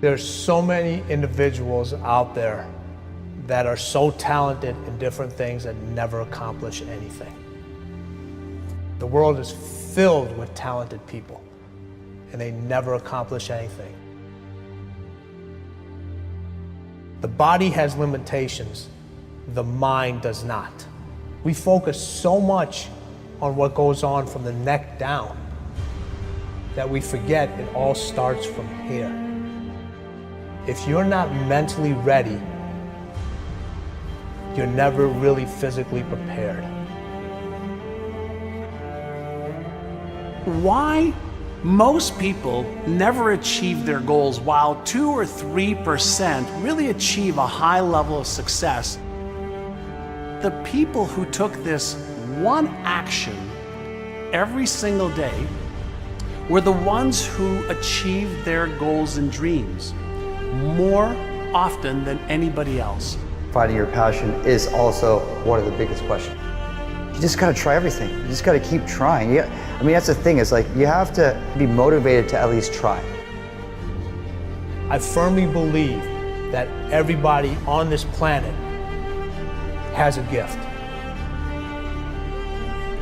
There's so many individuals out there that are so talented in different things that never accomplish anything. The world is filled with talented people, and they never accomplish anything. The body has limitations, the mind does not. We focus so much on what goes on from the neck down that we forget it all starts from here. If you're not mentally ready, you're never really physically prepared. Why most people never achieve their goals while 2 or 3% really achieve a high level of success? The people who took this one action every single day were the ones who achieved their goals and dreams more often than anybody else. Finding your passion is also one of the biggest questions. You just gotta try everything. You just gotta keep trying. I mean, that's the thing, is like, you have to be motivated to at least try. I firmly believe that everybody on this planet has a gift.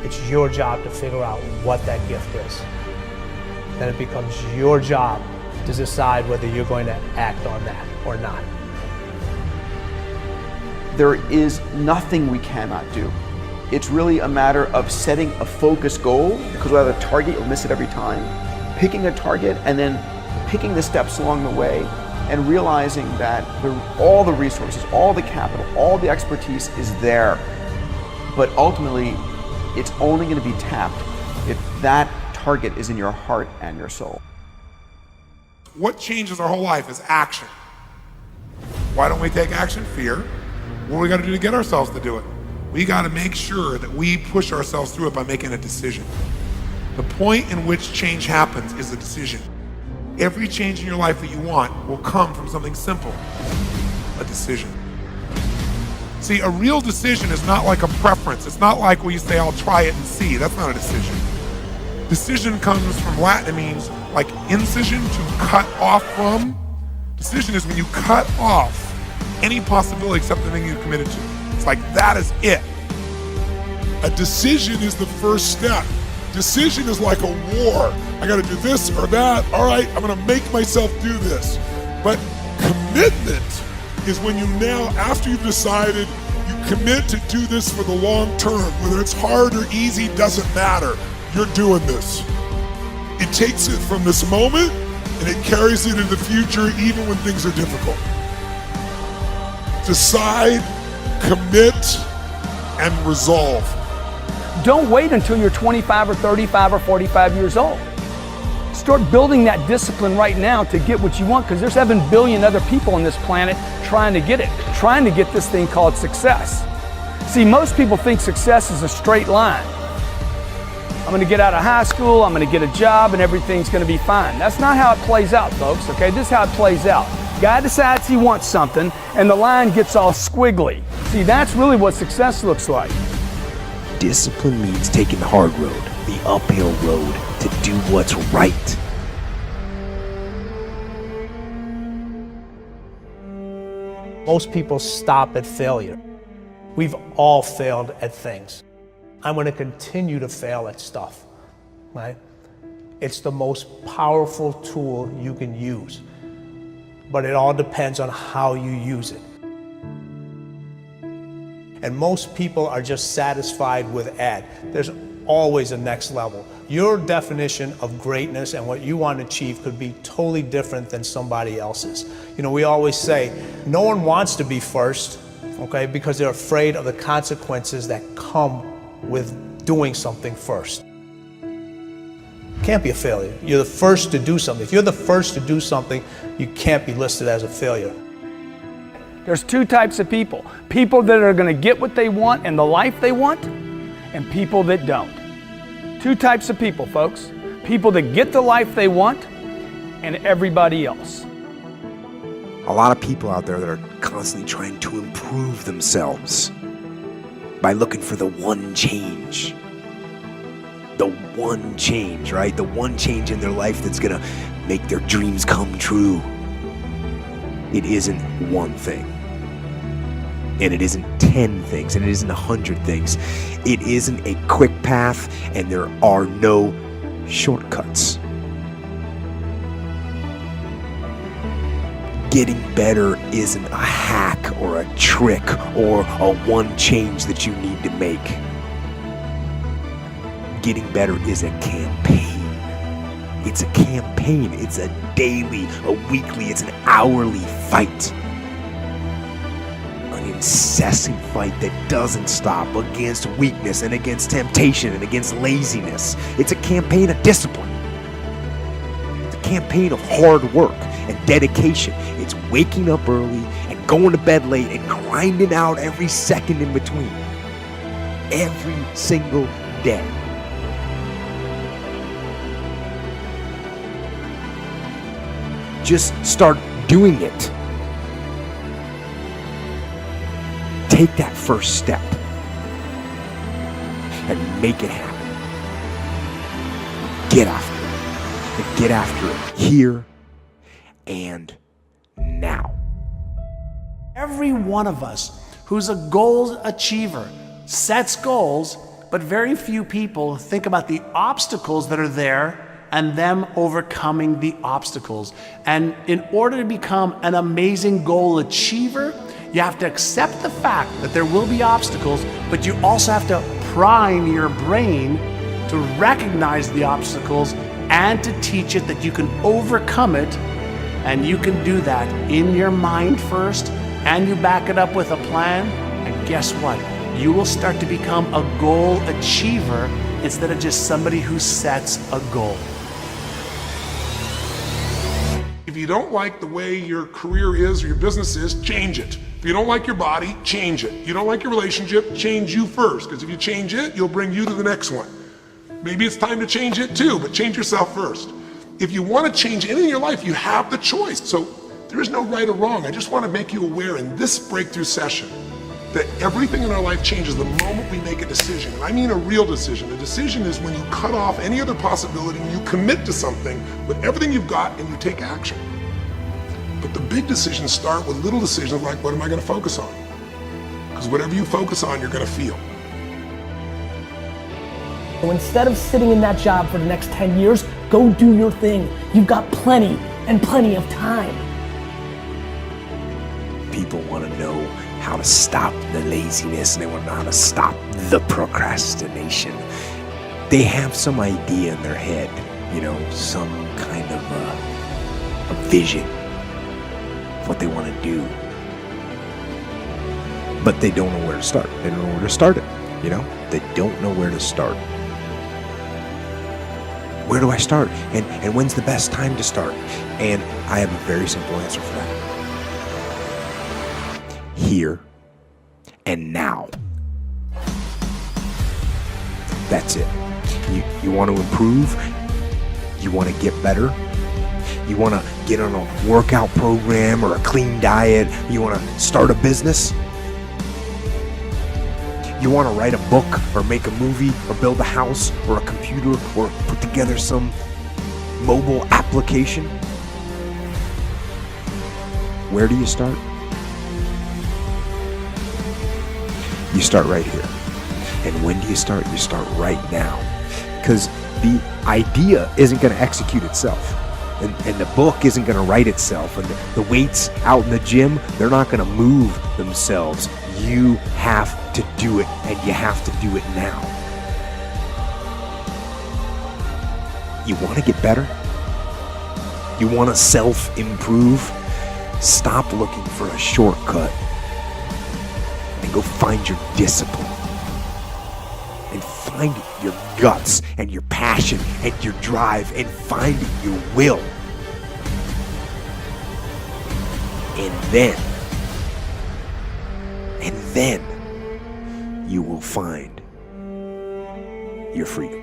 It's your job to figure out what that gift is. Then it becomes your job to decide whether you're going to act on that or not. There is nothing we cannot do. It's really a matter of setting a focused goal, because without a target, you'll miss it every time. Picking a target and then picking the steps along the way and realizing that all the resources, all the capital, all the expertise is there. But ultimately, it's only going to be tapped if that target is in your heart and your soul. What changes our whole life is action. Why don't we take action? Fear. What do we got to do to get ourselves to do it? We got to make sure that we push ourselves through it by making a decision. The point in which change happens is a decision. Every change in your life that you want will come from something simple, a decision. See, a real decision is not like a preference. It's not like where you say, I'll try it and see. That's not a decision. Decision comes from Latin. It means like incision, to cut off from. Decision is when you cut off any possibility except the thing you're committed to. It's like, that is it. A decision is the first step. Decision is like a war. I gotta do this or that. All right, I'm gonna make myself do this. But commitment is when you now, after you've decided, you commit to do this for the long term. Whether it's hard or easy, doesn't matter. You're doing this. It takes it from this moment and it carries it into the future even when things are difficult. Decide, commit, and resolve. Don't wait until you're 25 or 35 or 45 years old. Start building that discipline right now to get what you want, because there's 7 billion other people on this planet trying to get it, trying to get this thing called success. See, most people think success is a straight line. I'm gonna get out of high school, I'm gonna get a job, and everything's gonna be fine. That's not how it plays out, folks, okay? This is how it plays out. Guy decides he wants something, and the line gets all squiggly. See, that's really what success looks like. Discipline means taking the hard road, the uphill road, to do what's right. Most people stop at failure. We've all failed at things. I'm going to continue to fail at stuff, right? It's the most powerful tool you can use, but it all depends on how you use it. And most people are just satisfied with ed. There's always a next level. Your definition of greatness and what you want to achieve could be totally different than somebody else's. You know, we always say, no one wants to be first, okay, because they're afraid of the consequences that come with doing something first. Can't be a failure. You're the first to do something. If you're the first to do something, you can't be listed as a failure. There's 2 types of people. People that are going to get what they want and the life they want, and people that don't. 2 types of people, folks. People that get the life they want, and everybody else. A lot of people out there that are constantly trying to improve themselves by looking for the one change. The one change, right? The one change in their life that's gonna make their dreams come true. it isn't one thing. And it isn't 10 things, and it isn't 100 things. It isn't a quick path, and there are no shortcuts. Getting better isn't a hack or a trick or a one change that you need to make. Getting better is a campaign. It's a campaign. It's a daily, a weekly, it's an hourly fight. An incessant fight that doesn't stop against weakness and against temptation and against laziness. It's a campaign of discipline. It's a campaign of hard work and dedication. It's waking up early and going to bed late and grinding out every second in between. Every single day. Just start doing it. Take that first step and make it happen. Get after it. And get after it here and now. Every one of us who's a goal achiever sets goals, but very few people think about the obstacles that are there and them overcoming the obstacles. And in order to become an amazing goal achiever, you have to accept the fact that there will be obstacles, but you also have to prime your brain to recognize the obstacles and to teach it that you can overcome it. And you can do that in your mind first, and you back it up with a plan. And guess what? You will start to become a goal achiever instead of just somebody who sets a goal. If you don't like the way your career is or your business is, change it. If you don't like your body, change it. You don't like your relationship, change you first. Because if you change it, you'll bring you to the next one. Maybe it's time to change it too, but change yourself first. If you want to change anything in your life, you have the choice. So there is no right or wrong. I just want to make you aware in this breakthrough session that everything in our life changes the moment we make a decision. And I mean a real decision. A decision is when you cut off any other possibility and you commit to something with everything you've got and you take action. But the big decisions start with little decisions like, what am I going to focus on? Because whatever you focus on, you're going to feel. So instead of sitting in that job for the next 10 years, go do your thing. You've got plenty and plenty of time. People want to know how to stop the laziness, and they want to know how to stop the procrastination. They have some idea in their head, some kind of a vision of what they want to do. But they don't know where to start. They don't know where to start it, They don't know where to start. Where do I start? And when's the best time to start? And I have a very simple answer for that. Here and now. That's it. You want to improve? You want to get better? You want to get on a workout program or a clean diet? You want to start a business? You want to write a book or make a movie or build a house or a computer or put together some mobile application? Where do you start? You start right here. And when do you start? You start right now. Because the idea isn't going to execute itself. And the book isn't going to write itself. And the weights out in the gym, they're not going to move themselves. You have to do it, and you have to do it now. You want to get better? You want to self-improve? Stop looking for a shortcut and go find your discipline. And find your guts and your passion and your drive and find your will. And then you will find your freedom.